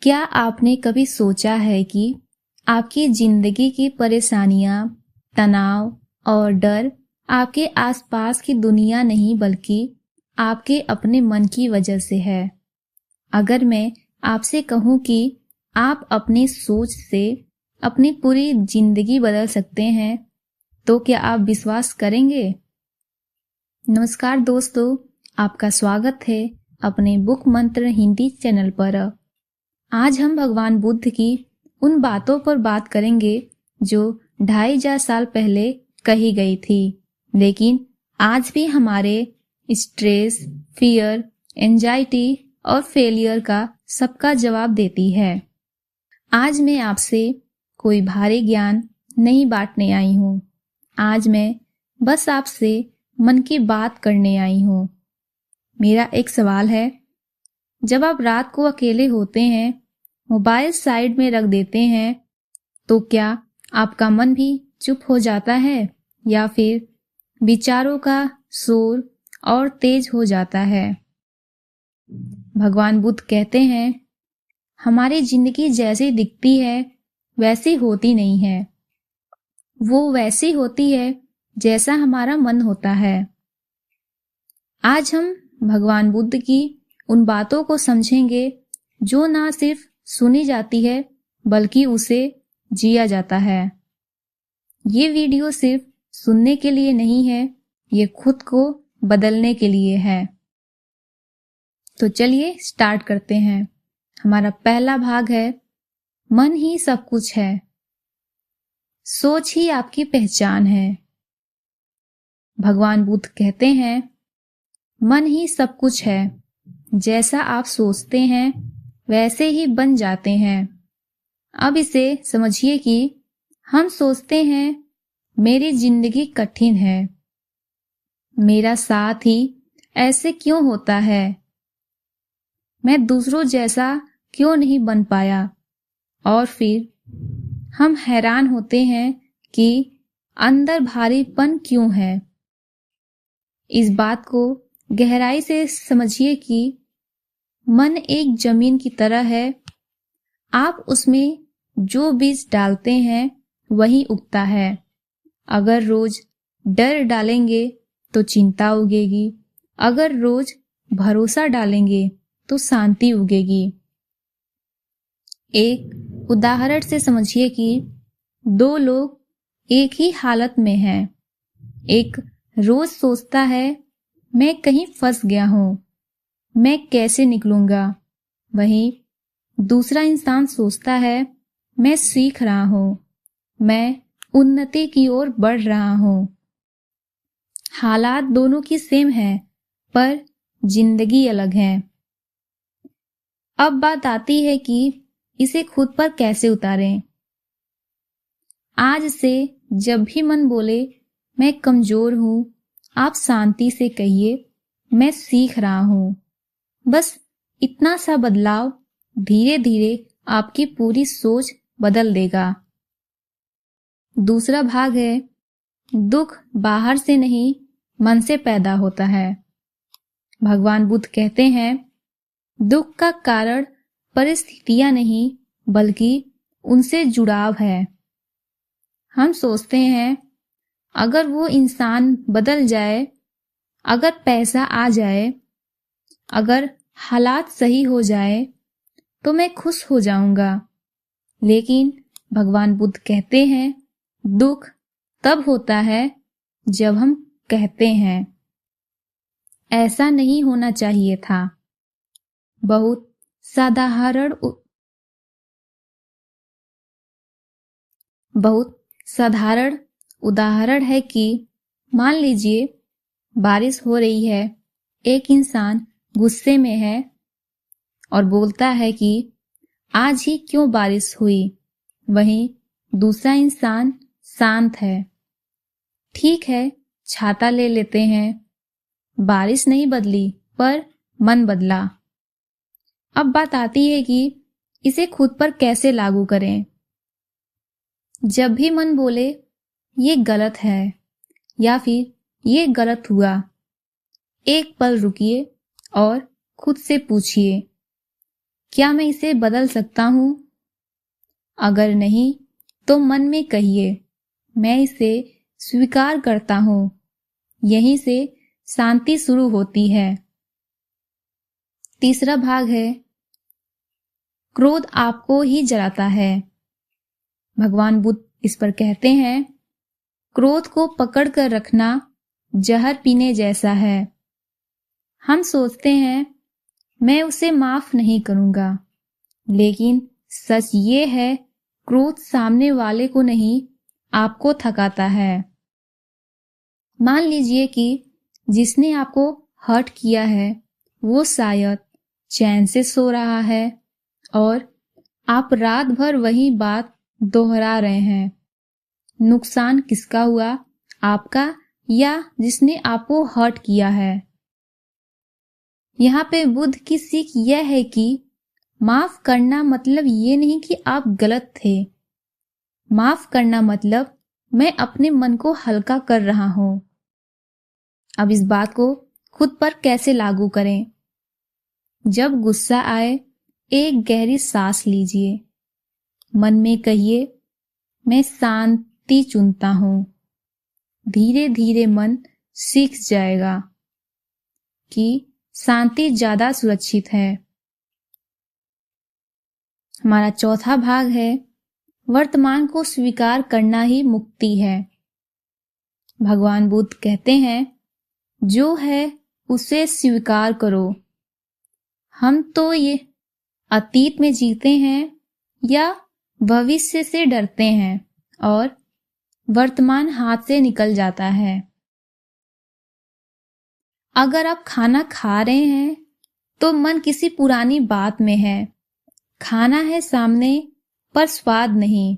क्या आपने कभी सोचा है कि आपकी जिंदगी की परेशानियां, तनाव और डर आपके आसपास की दुनिया नहीं बल्कि आपके अपने मन की वजह से है? अगर मैं आपसे कहूं कि आप अपनी सोच से अपनी पूरी जिंदगी बदल सकते हैं, तो क्या आप विश्वास करेंगे? नमस्कार दोस्तों, आपका स्वागत है अपने बुक मंत्र हिंदी चैनल पर। आज हम भगवान बुद्ध की उन बातों पर बात करेंगे जो 2500 साल पहले कही गई थी, लेकिन आज भी हमारे स्ट्रेस, फियर, एंजाइटी और फेलियर का सबका जवाब देती है। आज मैं आपसे कोई भारी ज्ञान नहीं बांटने आई हूँ। आज मैं बस आपसे मन की बात करने आई हूँ। मेरा एक सवाल है, जब आप रात को अकेले होते हैं, मोबाइल साइड में रख देते हैं, तो क्या आपका मन भी चुप हो जाता है या फिर विचारों का शोर और तेज हो जाता है? भगवान बुद्ध कहते हैं, हमारी जिंदगी जैसी दिखती है वैसी होती नहीं है। वो वैसी होती है जैसा हमारा मन होता है। आज हम भगवान बुद्ध की उन बातों को समझेंगे जो ना सिर्फ सुनी जाती है बल्कि उसे जिया जाता है। ये वीडियो सिर्फ सुनने के लिए नहीं है, ये खुद को बदलने के लिए है। तो चलिए स्टार्ट करते हैं। हमारा पहला भाग है, मन ही सब कुछ है। सोच ही आपकी पहचान है। भगवान बुद्ध कहते हैं, मन ही सब कुछ है। जैसा आप सोचते हैं वैसे ही बन जाते हैं। अब इसे समझिए कि हम सोचते हैं मेरी जिंदगी कठिन है, मेरा साथ ही ऐसे क्यों होता है, मैं दूसरों जैसा क्यों नहीं बन पाया। और फिर हम हैरान होते हैं कि अंदर भारीपन क्यों है। इस बात को गहराई से समझिए कि मन एक जमीन की तरह है। आप उसमें जो बीज डालते हैं वही उगता है। अगर रोज डर डालेंगे तो चिंता उगेगी, अगर रोज भरोसा डालेंगे तो शांति उगेगी। एक उदाहरण से समझिए कि दो लोग एक ही हालत में हैं। एक रोज सोचता है मैं कहीं फंस गया हूं, मैं कैसे निकलूंगा। वहीं दूसरा इंसान सोचता है मैं सीख रहा हूं, मैं उन्नति की ओर बढ़ रहा हूं। हालात दोनों की सेम है, पर जिंदगी अलग है। अब बात आती है कि इसे खुद पर कैसे उतारें। आज से जब भी मन बोले मैं कमजोर हूं, आप शांति से कहिए मैं सीख रहा हूं। बस इतना सा बदलाव धीरे धीरे आपकी पूरी सोच बदल देगा। दूसरा भाग है, दुख बाहर से नहीं मन से पैदा होता है। भगवान बुद्ध कहते हैं, दुख का कारण परिस्थितियां नहीं बल्कि उनसे जुड़ाव है। हम सोचते हैं अगर वो इंसान बदल जाए, अगर पैसा आ जाए, अगर हालात सही हो जाए तो मैं खुश हो जाऊंगा। लेकिन भगवान बुद्ध कहते हैं, दुख तब होता है जब हम कहते हैं ऐसा नहीं होना चाहिए था। बहुत साधारण उदाहरण है कि मान लीजिए बारिश हो रही है, एक इंसान गुस्से में है और बोलता है कि आज ही क्यों बारिश हुई। वहीं दूसरा इंसान शांत है, ठीक है छाता ले लेते हैं। बारिश नहीं बदली पर मन बदला। अब बात आती है कि इसे खुद पर कैसे लागू करें। जब भी मन बोले ये गलत है या फिर ये गलत हुआ, एक पल रुकिए और खुद से पूछिए, क्या मैं इसे बदल सकता हूँ? अगर नहीं, तो मन में कहिए, मैं इसे स्वीकार करता हूँ। यहीं से शांति शुरू होती है। तीसरा भाग है, क्रोध आपको ही जलाता है। भगवान बुद्ध इस पर कहते हैं, क्रोध को पकड़ कर रखना जहर पीने जैसा है। हम सोचते हैं, मैं उसे माफ नहीं करूंगा, लेकिन सच ये है, क्रोध सामने वाले को नहीं, आपको थकाता है। मान लीजिए कि जिसने आपको हर्ट किया है वो शायद चैन से सो रहा है और आप रात भर वही बात दोहरा रहे हैं। नुकसान किसका हुआ, आपका या जिसने आपको हर्ट किया है? यहाँ पे बुद्ध की सीख यह है कि माफ करना मतलब ये नहीं कि आप गलत थे। माफ करना मतलब मैं अपने मन को हल्का कर रहा हूं। अब इस बात को खुद पर कैसे लागू करें? जब गुस्सा आए, एक गहरी सांस लीजिए। मन में कहिए, मैं शांति चुनता हूं। धीरे धीरे मन सीख जाएगा कि शांति ज्यादा सुरक्षित है। हमारा चौथा भाग है, वर्तमान को स्वीकार करना ही मुक्ति है। भगवान बुद्ध कहते हैं, जो है उसे स्वीकार करो। हम तो ये अतीत में जीते हैं या भविष्य से डरते हैं और वर्तमान हाथ से निकल जाता है। अगर आप खाना खा रहे हैं तो मन किसी पुरानी बात में है। खाना है सामने पर स्वाद नहीं।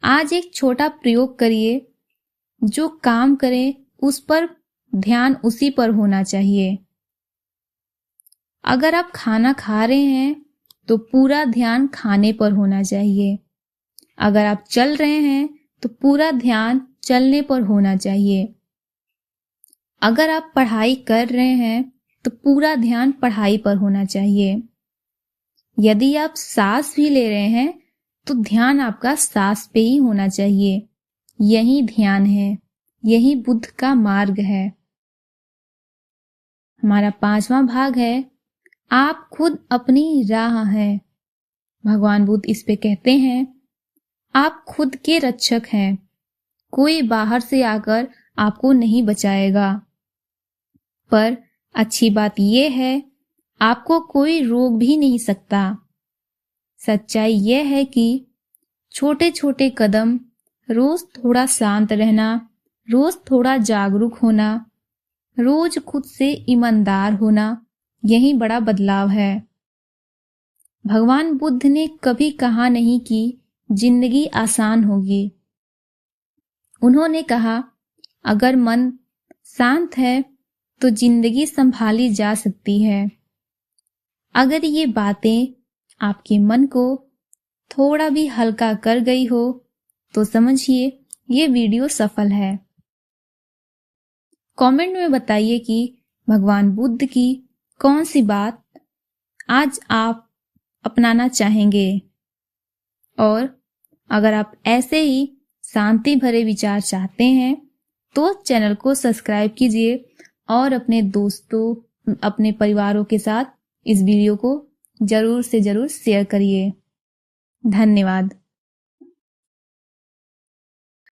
आज एक छोटा प्रयोग करिए, जो काम करे उस पर ध्यान उसी पर होना चाहिए। अगर आप खाना खा रहे हैं तो पूरा ध्यान खाने पर होना चाहिए। अगर आप चल रहे हैं तो पूरा ध्यान चलने पर होना चाहिए। अगर आप पढ़ाई कर रहे हैं तो पूरा ध्यान पढ़ाई पर होना चाहिए। यदि आप सांस भी ले रहे हैं तो ध्यान आपका सांस पे ही होना चाहिए। यही ध्यान है, यही बुद्ध का मार्ग है। हमारा पांचवा भाग है, आप खुद अपनी राह हैं। भगवान बुद्ध इस पे कहते हैं, आप खुद के रक्षक हैं। कोई बाहर से आकर आपको नहीं बचाएगा। पर अच्छी बात यह है, आपको कोई रोक भी नहीं सकता। सच्चाई यह है कि छोटे छोटे कदम, रोज थोड़ा शांत रहना, रोज थोड़ा जागरूक होना, रोज खुद से ईमानदार होना, यही बड़ा बदलाव है। भगवान बुद्ध ने कभी कहा नहीं कि जिंदगी आसान होगी। उन्होंने कहा, अगर मन शांत है तो जिंदगी संभाली जा सकती है। अगर ये बातें आपके मन को थोड़ा भी हल्का कर गई हो तो समझिए ये वीडियो सफल है। कमेंट में बताइए कि भगवान बुद्ध की कौन सी बात आज आप अपनाना चाहेंगे। और अगर आप ऐसे ही शांति भरे विचार चाहते हैं तो चैनल को सब्सक्राइब कीजिए और अपने दोस्तों, अपने परिवारों के साथ इस वीडियो को जरूर से जरूर शेयर करिए। धन्यवाद।